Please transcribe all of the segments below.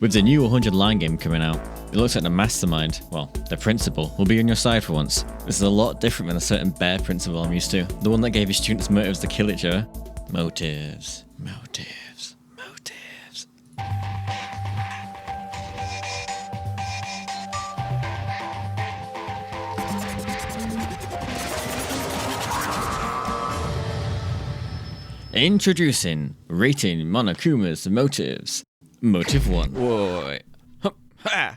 With the new 100 line game coming out, it looks like the mastermind, well, the principal, will be on your side for once. This is a lot different than a certain bear principal I'm used to. The one that gave his students motives to kill each other. Motives. Introducing Rating Monokuma's Motives. Motive 1. Whoa. Ha.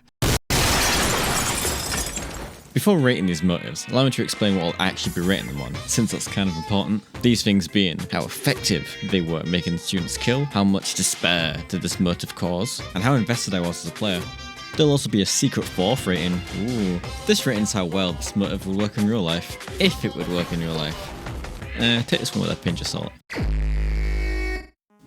Before rating these motives, allow me to explain what I'll actually be rating them on, since that's kind of important. These things being how effective they were at making the students kill, how much despair did this motive cause, and how invested I was as a player. There'll also be a secret 4th rating. Ooh. This rating's how well this motive would work in real life, if it would work in real life. Take this one with a pinch of salt.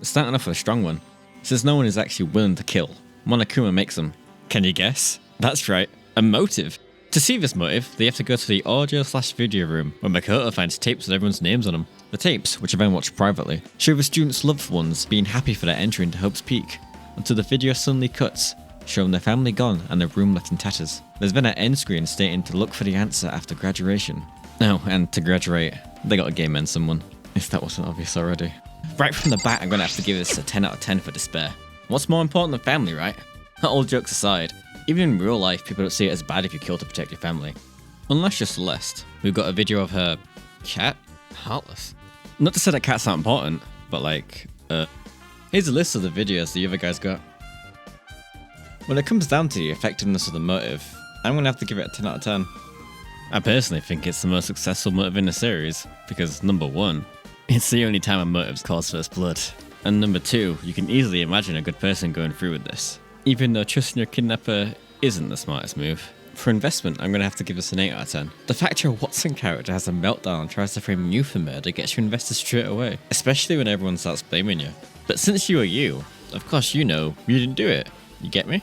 Starting off with a strong one. Since no one is actually willing to kill, Monokuma makes them. Can you guess? That's right, a motive. To see this motive, they have to go to the audio/video room, where Makoto finds tapes with everyone's names on them. The tapes, which are then watched privately, show the students' loved ones being happy for their entry into Hope's Peak, until the video suddenly cuts, showing their family gone and their room left in tatters. There's then an end screen stating to look for the answer after graduation. Oh, and to graduate, they got a game end someone, if that wasn't obvious already. Right from the bat, I'm going to have to give this a 10 out of 10 for despair. What's more important than family, right? All jokes aside, even in real life, people don't see it as bad if you kill to protect your family. Unless you're Celeste, who got a video of her cat heartless. Not to say that cats aren't important, but here's a list of the videos the other guys got. When it comes down to the effectiveness of the motive, I'm going to have to give it a 10 out of 10. I personally think it's the most successful motive in the series, because number 1, it's the only time a motive's caused first blood. And number 2, you can easily imagine a good person going through with this, even though trusting your kidnapper isn't the smartest move. For investment, I'm going to have to give this an 8 out of 10. The fact your Watson character has a meltdown and tries to frame you for murder gets you invested straight away, especially when everyone starts blaming you. But since you are you, of course you know you didn't do it. You get me?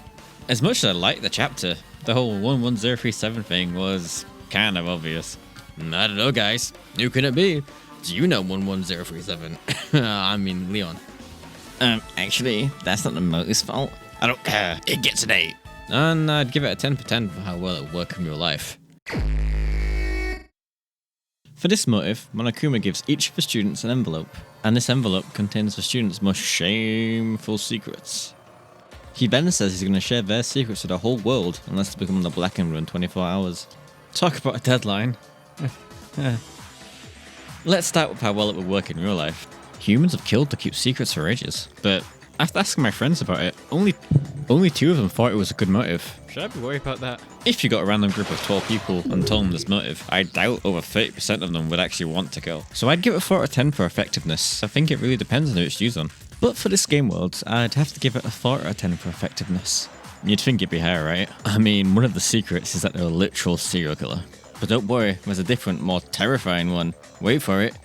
As much as I like the chapter, the whole 11037 thing was kind of obvious. I don't know, guys. Who can it be? Do you know 11037? I mean, Leon. Actually, that's not the motive's fault. I don't care. It gets an 8. And I'd give it a 10 for 10 for how well it would work in real life. For this motive, Monokuma gives each of the students an envelope, and this envelope contains the students' most shameful secrets. He then says he's going to share their secrets with the whole world unless they become on the Black Emperor in 24 hours. Talk about a deadline. Let's start with how well it would work in real life. Humans have killed to keep secrets for ages, but after asking my friends about it, only 2 of them thought it was a good motive. Should I be worried about that? If you got a random group of 12 people and told them this motive, I doubt over 30% of them would actually want to kill. So I'd give it a 4 out of 10 for effectiveness. I think it really depends on who it's used on. But for this game world, I'd have to give it a 4 out of 10 for effectiveness. You'd think it'd be higher, right? I mean, one of the secrets is that they're a literal serial killer. But don't worry, there's a different, more terrifying one. Wait for it.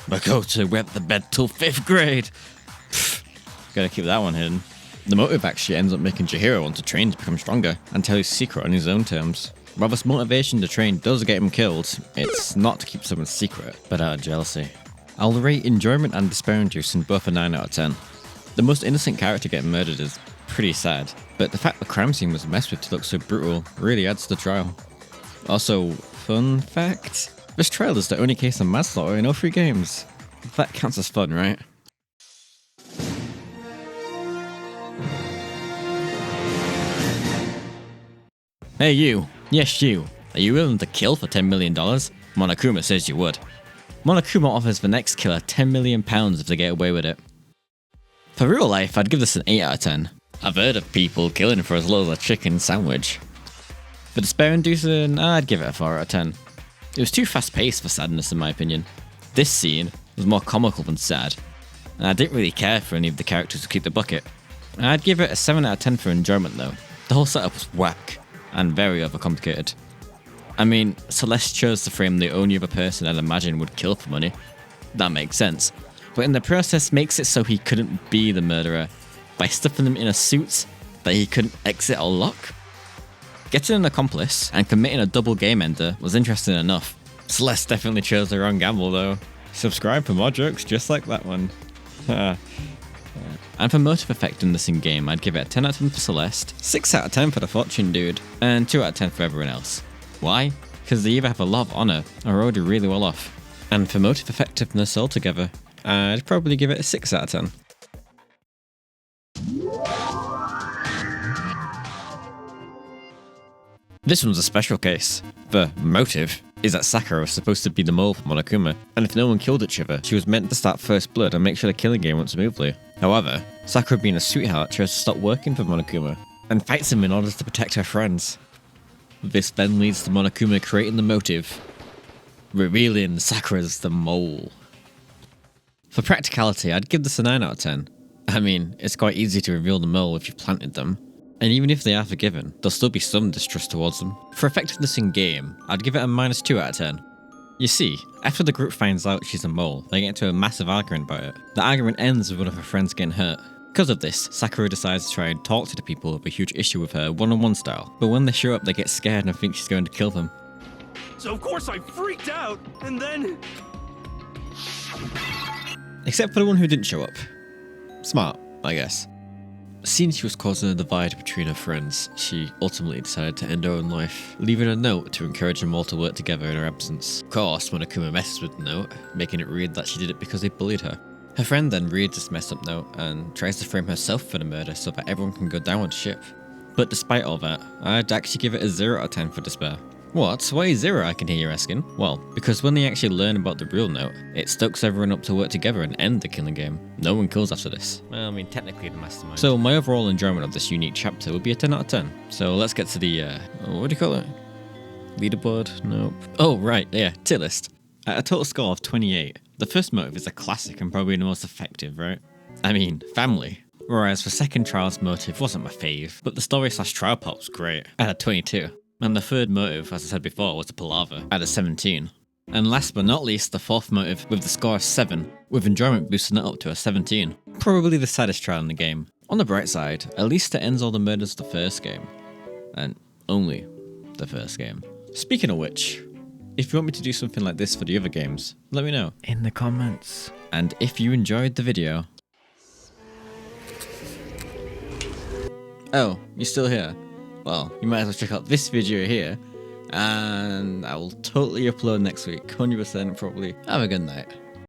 Makoto wet the bed till 5th grade. Gotta keep that one hidden. The motive actually ends up making Chihiro want to train to become stronger and tell his secret on his own terms. While this motivation to train does get him killed, it's not to keep someone's secret, but out of jealousy. I'll rate enjoyment and despair-inducing both a 9 out of 10. The most innocent character getting murdered is pretty sad, but the fact the crime scene was messed with to look so brutal really adds to the trial. Also, fun fact, this trial is the only case of manslaughter in all 3 games. That counts as fun, right? Hey you, yes you, are you willing to kill for $10 million? Monokuma says you would. Monokuma offers the next killer £10 million if they get away with it. For real life, I'd give this an 8 out of 10. I've heard of people killing for as low as a chicken sandwich. For despair-inducing, I'd give it a 4 out of 10. It was too fast-paced for sadness in my opinion. This scene was more comical than sad, and I didn't really care for any of the characters to keep the bucket. I'd give it a 7 out of 10 for enjoyment though. The whole setup was whack, and very overcomplicated. I mean, Celeste chose to frame the only other person I'd imagine would kill for money. That makes sense. But in the process makes it so he couldn't be the murderer by stuffing them in a suit that he couldn't exit or lock. Getting an accomplice and committing a double game ender was interesting enough. Celeste definitely chose the wrong gamble though. Subscribe for more jokes just like that one. And for motive effect in this in-game, I'd give it a 10 out of 10 for Celeste, 6 out of 10 for the Fortune Dude, and 2 out of 10 for everyone else. Why? Because they either have a lot of honour or are already really well off. And for motive effectiveness altogether, I'd probably give it a 6 out of 10. This one's a special case. The motive is that Sakura was supposed to be the mole for Monokuma, and if no one killed each other, she was meant to start first blood and make sure the killing game went smoothly. However, Sakura, being a sweetheart, chose to stop working for Monokuma and fights him in order to protect her friends. This then leads to Monokuma creating the motive, revealing Sakura's the mole. For practicality, I'd give this a 9 out of 10. I mean, it's quite easy to reveal the mole if you've planted them. And even if they are forgiven, there'll still be some distrust towards them. For effectiveness in game, I'd give it a -2 out of 10. You see, after the group finds out she's a mole, they get into a massive argument about it. The argument ends with one of her friends getting hurt. Because of this, Sakura decides to try and talk to the people who have a huge issue with her one-on-one style. But when they show up, they get scared and think she's going to kill them. So of course I freaked out, and then... Except for the one who didn't show up. Smart, I guess. Seeing she was causing a divide between her friends, she ultimately decided to end her own life, leaving a note to encourage them all to work together in her absence. Of course, Monokuma messes with the note, making it read that she did it because they bullied her. Her friend then reads this messed up note and tries to frame herself for the murder so that everyone can go down on the ship. But despite all that, I'd actually give it a 0 out of 10 for despair. What? Why 0, I can hear you asking? Well, because when they actually learn about the real note, it stokes everyone up to work together and end the killing game. No one kills after this. Well, I mean, technically the mastermind. So my overall enjoyment of this unique chapter would be a 10 out of 10. So let's get to the, what do you call it? Leaderboard? Nope. Oh, right, yeah, tier list. At a total score of 28, the first motive is a classic and probably the most effective, right? I mean, family. Whereas the second trial's motive wasn't my fave, but the story/trial part was great. I had 22. And the third motive, as I said before, was the palaver at a 17. And last but not least, the fourth motive with the score of 7, with enjoyment boosting it up to a 17. Probably the saddest trial in the game. On the bright side, at least it ends all the murders of the first game. And only the first game. Speaking of which, if you want me to do something like this for the other games, let me know in the comments. And if you enjoyed the video... Oh, you're still here? Well, you might as well check out this video here, and I will totally upload next week, 100% probably. Have a good night.